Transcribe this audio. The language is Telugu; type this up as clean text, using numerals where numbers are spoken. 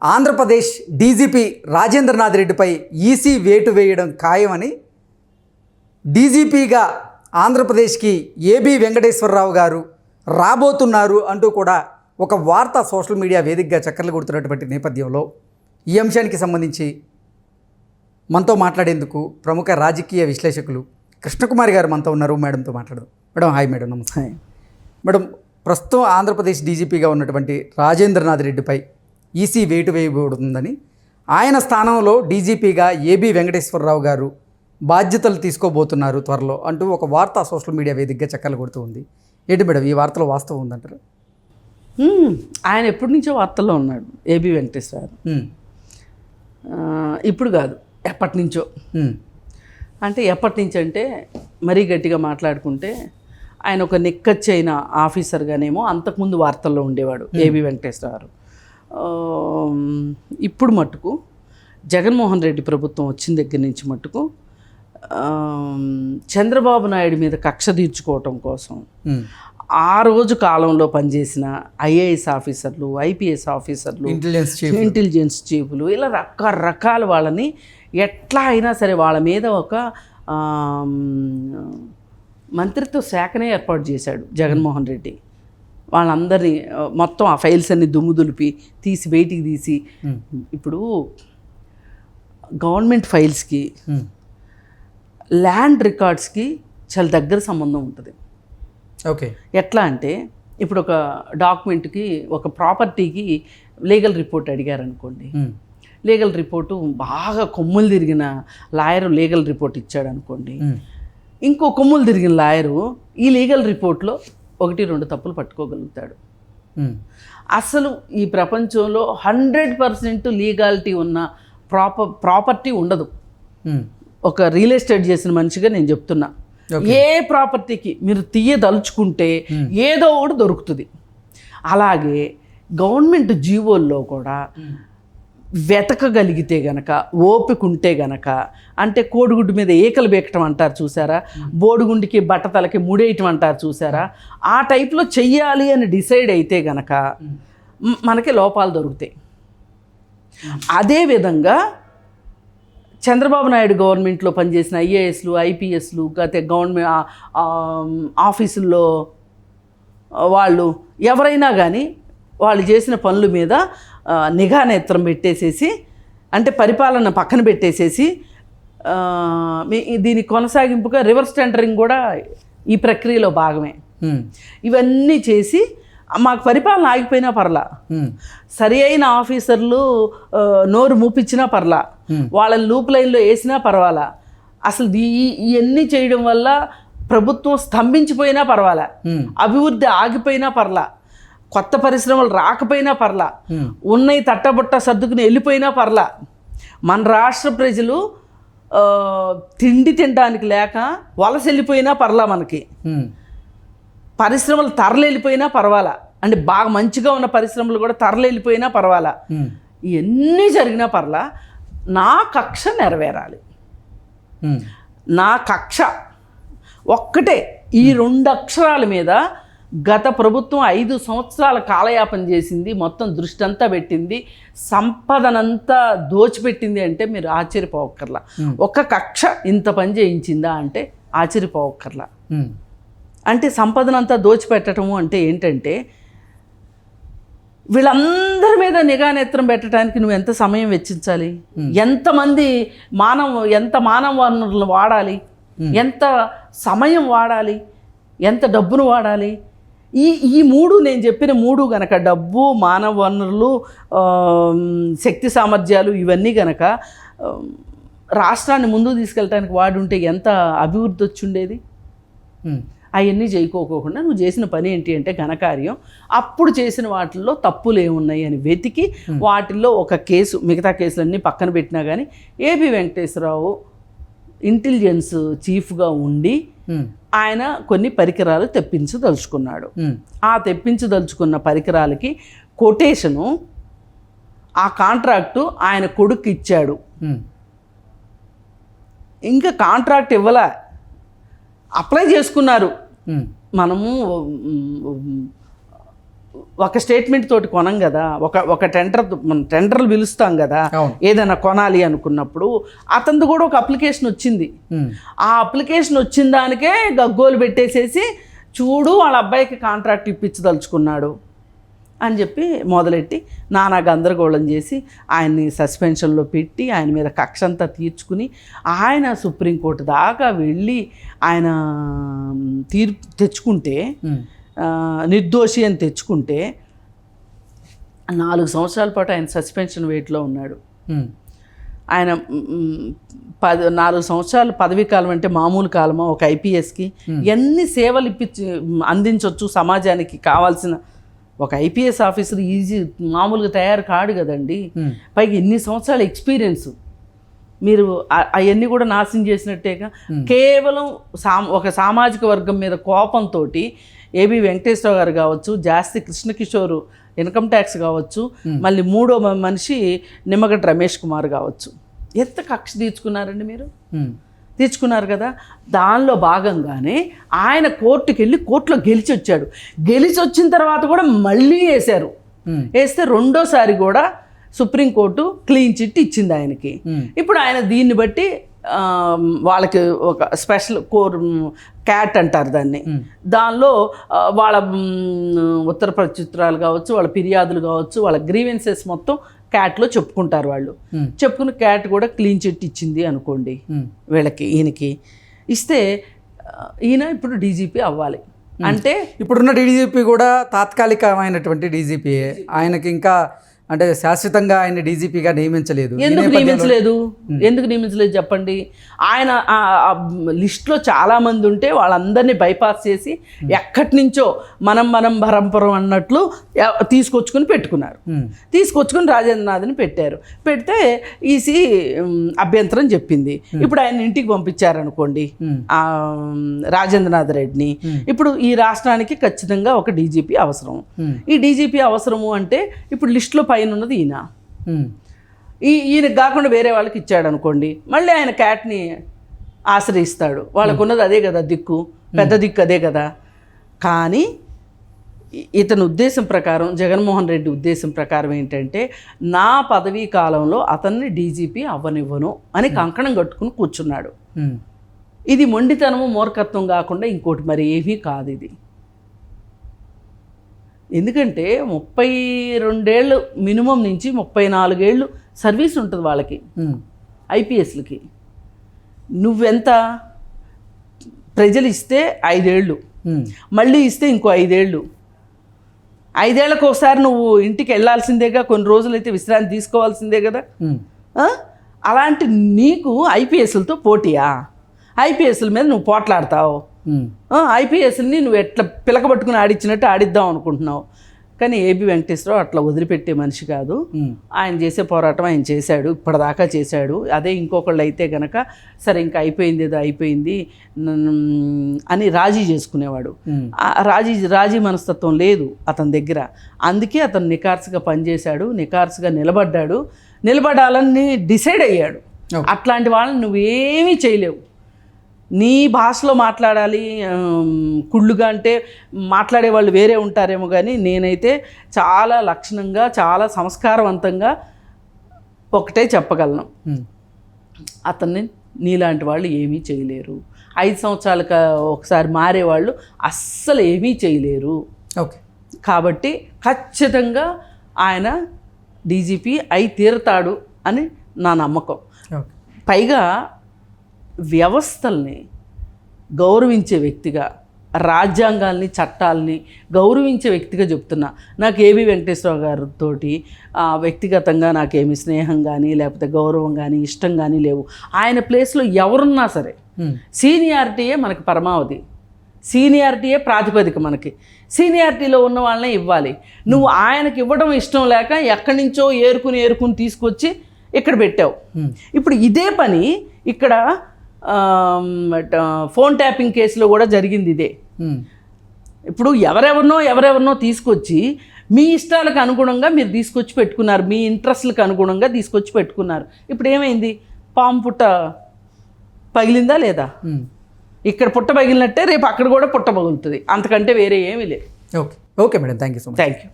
ఆంధ్రప్రదేశ్ డీజీపీ రాజేంద్రనాథ్ రెడ్డిపై ఈసీ వేటు వేయడం ఖాయమని డీజీపీగా ఆంధ్రప్రదేశ్కి ఏబీ వెంకటేశ్వరరావు గారు రాబోతున్నారు అంటూ కూడా ఒక వార్త సోషల్ మీడియా వేదికగా చక్కర్లు కొడుతున్నటువంటి నేపథ్యంలో ఈ అంశానికి సంబంధించి మనతో మాట్లాడేందుకు ప్రముఖ రాజకీయ విశ్లేషకులు కృష్ణకుమారి గారు మనతో ఉన్నారు. మేడంతో మాట్లాడదాం. Madam hi madam. నమస్తే మేడం. ప్రస్తుతం ఆంధ్రప్రదేశ్ డీజీపీగా ఉన్నటువంటి రాజేంద్రనాథ్ రెడ్డిపై ఈసీ వేటు వేయబడుతుందని, ఆయన స్థానంలో డీజీపీగా ఏబీ వెంకటేశ్వరరావు గారు బాధ్యతలు తీసుకోబోతున్నారు త్వరలో అంటూ ఒక వార్త సోషల్ మీడియా వేదికగా చక్కర్లు కొడుతూ ఉంది. ఏంటి మేడం ఈ వార్తలో వాస్తవం ఉందంటారు? ఆయన ఎప్పటి నుంచో వార్తల్లో ఉన్నాడు ఏబీ వెంకటేశ్వరరావు. ఇప్పుడు కాదు, ఎప్పటి నుంచో. అంటే ఎప్పటి నుంచి అంటే మరీ గట్టిగా మాట్లాడుకుంటే ఆయన ఒక నిక్కచ్చైన ఆఫీసర్గానేమో అంతకుముందు వార్తల్లో ఉండేవాడు ఏబీ వెంకటేశ్వరరావు. ఇప్పుడు మట్టుకు జగన్మోహన్ రెడ్డి ప్రభుత్వం వచ్చిన దగ్గర నుంచి మట్టుకు చంద్రబాబు నాయుడు మీద కక్ష తీర్చుకోవటం కోసం ఆ రోజు కాలంలో పనిచేసిన ఐఏఎస్ ఆఫీసర్లు, ఐపీఎస్ ఆఫీసర్లు, ఇంటెలిజెన్స్ చీఫ్లు, ఇలా రకరకాల వాళ్ళని ఎట్లా అయినా సరే వాళ్ళ మీద ఒక మంత్రిత్వ శాఖనే ఏర్పాటు చేశాడు జగన్మోహన్ రెడ్డి. వాళ్ళందరినీ మొత్తం ఆ ఫైల్స్ అన్ని దుమ్ము దులిపి తీసి బయటికి తీసి, ఇప్పుడు గవర్నమెంట్ ఫైల్స్కి ల్యాండ్ రికార్డ్స్కి చాలా దగ్గర సంబంధం ఉంటుంది. ఓకే. ఎట్లా అంటే ఇప్పుడు ఒక డాక్యుమెంట్కి, ఒక ప్రాపర్టీకి లీగల్ రిపోర్ట్ అడిగారనుకోండి, లీగల్ రిపోర్టు బాగా కొమ్ములు తిరిగిన లాయరు లీగల్ రిపోర్ట్ ఇచ్చాడు అనుకోండి, ఇంకో కొమ్ములు తిరిగిన లాయరు ఈ లీగల్ రిపోర్ట్లో 1-2 తప్పులు పట్టుకోగలుగుతాడు. అసలు ఈ ప్రపంచంలో 100% లీగాలిటీ ఉన్న ప్రాపర్టీ ఉండదు. ఒక రియల్ ఎస్టేట్ చేసిన మనిషిగా నేను చెప్తున్నా, ఏ ప్రాపర్టీకి మీరు తీయదలుచుకుంటే ఏదో ఒకటి దొరుకుతుంది. అలాగే గవర్నమెంట్ జీవోల్లో కూడా వెతకగలిగితే గనక, ఓపిక ఉంటే గనక, అంటే కోడిగుడ్డు మీద ఏకలు బేకటం అంటారు చూసారా, బోడిగుండికి బట్టతలకి ముడేయటం అంటారు చూసారా, ఆ టైప్లో చెయ్యాలి అని డిసైడ్ అయితే గనక మనకి లోపాలు దొరుకుతాయి. అదేవిధంగా చంద్రబాబు నాయుడు గవర్నమెంట్లో పనిచేసిన ఐఏఎస్లు, ఐపీఎస్లు, గత గవర్నమెంట్ ఆఫీసుల్లో వాళ్ళు ఎవరైనా కానీ వాళ్ళు చేసిన పనుల మీద నిఘా నేత్రం పెట్టేసేసి, అంటే పరిపాలన పక్కన పెట్టేసేసి దీని కొనసాగింపుగా రివర్స్ టెండరింగ్ కూడా ఈ ప్రక్రియలో భాగమే. ఇవన్నీ చేసి మాకు పరిపాలన ఆగిపోయినా పర్లా, సరి అయిన ఆఫీసర్లు నోరు మూపించినా పర్లా, వాళ్ళని లూప్ లైన్లో వేసినా పర్వాలా, అసలు ఇవన్నీ చేయడం వల్ల ప్రభుత్వం స్తంభించిపోయినా పర్వాలా, అభివృద్ధి ఆగిపోయినా పర్లా, కొత్త పరిశ్రమలు రాకపోయినా పర్లా, ఉన్నవి తట్టబుట్ట సర్దుకుని వెళ్ళిపోయినా పర్లా, మన రాష్ట్ర ప్రజలు తిండి తినడానికి లేక వలస వెళ్ళిపోయినా పర్లా, మనకి పరిశ్రమలు తరలిపోయినా పర్వాలా, అంటే బాగా మంచిగా ఉన్న పరిశ్రమలు కూడా తరలిపోయినా పర్వాలా, ఇవన్నీ జరిగినా పర్లా, నా కక్ష నెరవేరాలి. నా కక్ష ఒక్కటే. ఈ 2 అక్షరాల మీద గత ప్రభుత్వం 5 సంవత్సరాల కాలయాపన చేసింది, మొత్తం దృష్టి అంతా పెట్టింది, సంపదనంతా దోచిపెట్టింది అంటే మీరు ఆశ్చర్యపోవక్కర్లా. ఒక కక్ష ఇంత పని చేయించిందా అంటే ఆశ్చర్యపోవక్కర్లా. అంటే సంపదనంతా దోచిపెట్టడము అంటే ఏంటంటే, వీళ్ళందరి మీద నిఘా నేత్రం పెట్టడానికి నువ్వు ఎంత సమయం వెచ్చించాలి, ఎంతమంది ఎంత మానవ వనరులను వాడాలి, ఎంత సమయం వాడాలి, ఎంత డబ్బును వాడాలి. ఈ 3 నేను చెప్పిన 3 గనక, డబ్బు, మానవ వనరులు, శక్తి సామర్థ్యాలు, ఇవన్నీ గనక రాష్ట్రాన్ని ముందుకు తీసుకెళ్ళడానికి వాడుంటే ఎంత అభివృద్ధి వచ్చి ఉండేది. అవన్నీ చేయకోకుండా నువ్వు చేసిన పని ఏంటి అంటే ఘనకార్యం. అప్పుడు చేసిన వాటిల్లో తప్పులు ఏమున్నాయి అని వెతికి వాటిల్లో ఒక కేసు, మిగతా కేసులన్నీ పక్కన పెట్టినా కానీ ఏబీ వెంకటేశ్వరరావు ఇంటెలిజెన్స్ చీఫ్గా ఉండి ఆయన కొన్ని పరికరాలు తెప్పించదలుచుకున్నాడు. ఆ తెప్పించదలుచుకున్న పరికరాలకి కొటేషను, ఆ కాంట్రాక్టు ఆయన కొడుకు ఇచ్చాడు. ఇంకా కాంట్రాక్ట్ ఇవ్వలే, అప్లై చేసుకున్నారు. మనము ఒక స్టేట్మెంట్ తోటి కొనం కదా, ఒక టెండర్లు పిలుస్తాం కదా అవును. ఏదైనా కొనాలి అనుకున్నప్పుడు. అతనిది కూడా ఒక అప్లికేషన్ వచ్చింది. ఆ అప్లికేషన్ వచ్చిన దానికే గగ్గోలు పెట్టేసేసి చూడు వాళ్ళ అబ్బాయికి కాంట్రాక్ట్ ఇప్పించదలుచుకున్నాడు అని చెప్పి మొదలెట్టి నానా గందరగోళం చేసి ఆయన్ని సస్పెన్షన్లో పెట్టి ఆయన మీద కక్ష అంతా తీర్చుకుని ఆయన సుప్రీంకోర్టు దాకా వెళ్ళి ఆయన తీర్పు తెచ్చుకుంటే, నిర్దోషి అని తెచ్చుకుంటే 4 సంవత్సరాల పాటు ఆయన సస్పెన్షన్ వెయిట్లో ఉన్నాడు. ఆయన 4 సంవత్సరాలు పదవీ కాలం అంటే మామూలు కాలమా ఒక ఐపీఎస్కి? ఎన్ని సేవలు అందించవచ్చు సమాజానికి కావాల్సిన ఒక ఐపీఎస్ ఆఫీసర్ మామూలుగా తయారు కాడు కదండి. పైగా ఎన్ని సంవత్సరాల ఎక్స్పీరియన్స్, మీరు అవన్నీ కూడా నాశనం చేసినట్టేగా. కేవలం ఒక సామాజిక వర్గం మీద కోపంతో ఏబి వెంకటేశ్వరరావు గారు కావచ్చు, జాస్తి కృష్ణకిషోర్ ఇన్కమ్ ట్యాక్స్ కావచ్చు, మళ్ళీ 3వ మనిషి నిమ్మగడ్డ రమేష్ కుమార్ కావచ్చు, ఎంత కక్ష తీర్చుకున్నారండి మీరు? తీర్చుకున్నారు కదా. దానిలో భాగంగానే ఆయన కోర్టుకి వెళ్ళి కోర్టులో గెలిచి వచ్చాడు. గెలిచి వచ్చిన తర్వాత కూడా మళ్ళీ వేశారు. వేస్తే రెండోసారి కూడా సుప్రీంకోర్టు క్లీన్ చిట్ ఇచ్చింది ఆయనకి. ఇప్పుడు ఆయన దీన్ని బట్టి వాళ్ళకి ఒక స్పెషల్ క్యాట్ అంటారు దాన్ని. దానిలో వాళ్ళ ఉత్తర ప్రత్యుత్తరాలు కావచ్చు, వాళ్ళ ఫిర్యాదులు కావచ్చు, వాళ్ళ గ్రీవెన్సెస్ మొత్తం క్యాట్లో చెప్పుకుంటారు వాళ్ళు. చెప్పుకుని క్యాట్ కూడా క్లీన్ చిట్ ఇచ్చింది అనుకోండి వీళ్ళకి, ఈయనకి ఇస్తే ఈయన ఇప్పుడు డీజీపీ అవ్వాలి. అంటే ఇప్పుడున్న డీజీపీ కూడా తాత్కాలికమైనటువంటి డీజీపీయే. ఆయనకి ఇంకా అంటే శాశ్వతంగా ఆయన డీజీపీగా నియమించలేదు. ఎందుకు నియమించలేదు చెప్పండి. ఆయన లిస్టులో చాలామంది ఉంటే వాళ్ళందరినీ బైపాస్ చేసి ఎక్కడి నుంచో మనం పరంపరం అన్నట్లు తీసుకొచ్చుకొని పెట్టుకున్నారు. తీసుకొచ్చుకొని రాజేంద్రనాథ్ని పెట్టారు. పెడితే ఈసీ అభ్యంతరం చెప్పింది. ఇప్పుడు ఆయన ఇంటికి పంపించారనుకోండి రాజేంద్రనాథ్ రెడ్డిని. ఇప్పుడు ఈ రాష్ట్రానికి ఖచ్చితంగా ఒక డీజీపీ అవసరం. ఈ డీజీపీ అవసరము అంటే ఇప్పుడు లిస్టులో పైన ఉన్నది ఈయన. ఈయనకు కాకుండా వేరే వాళ్ళకి ఇచ్చాడు అనుకోండి, మళ్ళీ ఆయన క్యాట్ని ఆశ్రయిస్తాడు. వాళ్ళకు ఉన్నది అదే కదా దిక్కు, పెద్ద దిక్కు అదే కదా. కానీ ఇతని ఉద్దేశం ప్రకారం, జగన్మోహన్ రెడ్డి ఉద్దేశం ప్రకారం ఏంటంటే నా పదవీ కాలంలో అతన్ని డీజీపీ అవ్వనివ్వను అని కంకణం కట్టుకుని కూర్చున్నాడు. ఇది మొండితనము మూర్ఖత్వం కాకుండా ఇంకోటి మరి ఏమీ కాదు ఇది. ఎందుకంటే 32 ఏళ్ళు మినిమం నుంచి 34 ఏళ్ళు సర్వీస్ ఉంటుంది వాళ్ళకి, ఐపీఎస్లకి. నువ్వెంత? ప్రజలు ఇస్తే 5 ఏళ్ళు, మళ్ళీ ఇస్తే ఇంకో 5 ఏళ్ళు. 5 ఏళ్ళకు ఒకసారి నువ్వు ఇంటికి వెళ్ళాల్సిందేగా, కొన్ని రోజులైతే విశ్రాంతి తీసుకోవాల్సిందే కదా. అలాంటి నీకు ఐపీఎస్లతో పోటీయా? ఐపీఎస్ల మీద నువ్వు పోట్లాడతావు. ఐపీఎస్ని నువ్వు ఎట్లా పిలకబట్టుకుని ఆడిచ్చినట్టు ఆడిద్దాం అనుకుంటున్నావు. కానీ ఏబి వెంకటేశ్వరరావు అట్లా వదిలిపెట్టే మనిషి కాదు. ఆయన చేసే పోరాటం ఆయన చేశాడు, ఇప్పటిదాకా చేశాడు. అదే ఇంకొకళ్ళు అయితే గనక సరే ఇంకా అయిపోయింది, ఏదో అయిపోయింది అని రాజీ చేసుకునేవాడు. రాజీ మనస్తత్వం లేదు అతని దగ్గర. అందుకే అతను నికార్సుగా పనిచేశాడు, నికార్సుగా నిలబడ్డాడు, నిలబడాలని డిసైడ్ అయ్యాడు. అట్లాంటి వాళ్ళని నువ్వేమీ చేయలేవు. నీ భాషలో మాట్లాడాలి, కుళ్ళుగా అంటే మాట్లాడే వాళ్ళు వేరే ఉంటారేమో, కానీ నేనైతే చాలా లక్షణంగా, చాలా సంస్కారవంతంగా ఒకటే చెప్పగలను, అతన్ని నీలాంటి వాళ్ళు ఏమీ చేయలేరు. 5 సంవత్సరాలకు ఒకసారి మారేవాళ్ళు అస్సలు ఏమీ చేయలేరు. ఓకే, కాబట్టి ఖచ్చితంగా ఆయన డీజీపీ అయి తీరుతాడు అని నా నమ్మకం. పైగా వ్యవస్థల్ని గౌరవించే వ్యక్తిగా, రాజ్యాంగాల్ని, చట్టాలని గౌరవించే వ్యక్తిగా చెప్తున్నా. నాకు ఏబి వెంకటేశ్వరరావు గారితో వ్యక్తిగతంగా నాకేమి స్నేహం కానీ, లేకపోతే గౌరవం కానీ, ఇష్టం కానీ లేవు. ఆయన ప్లేస్లో ఎవరున్నా సరే సీనియారిటీయే మనకి పరమావధి, సీనియారిటీయే ప్రాతిపదిక. మనకి సీనియారిటీలో ఉన్న వాళ్ళనే ఇవ్వాలి. నువ్వు ఆయనకి ఇవ్వడం ఇష్టం లేక ఎక్కడి నుంచో ఏరుకుని తీసుకొచ్చి ఇక్కడ పెట్టావు. ఇప్పుడు ఇదే పని ఇక్కడ ఫోన్ ట్యాపింగ్ కేసులో కూడా జరిగింది ఇదే. ఇప్పుడు ఎవరెవరినో తీసుకొచ్చి మీ ఇష్టాలకు అనుగుణంగా మీరు తీసుకొచ్చి పెట్టుకున్నారు, మీ ఇంట్రెస్ట్లకు అనుగుణంగా తీసుకొచ్చి పెట్టుకున్నారు. ఇప్పుడు ఏమైంది? పాము పుట్ట పగిలిందా లేదా? ఇక్కడ పుట్ట పగిలినట్టే రేపు అక్కడ కూడా పుట్ట పగులుతుంది, అంతకంటే వేరే ఏమీ లేదు. Okay. Okay madam, thank you so much. Thank you.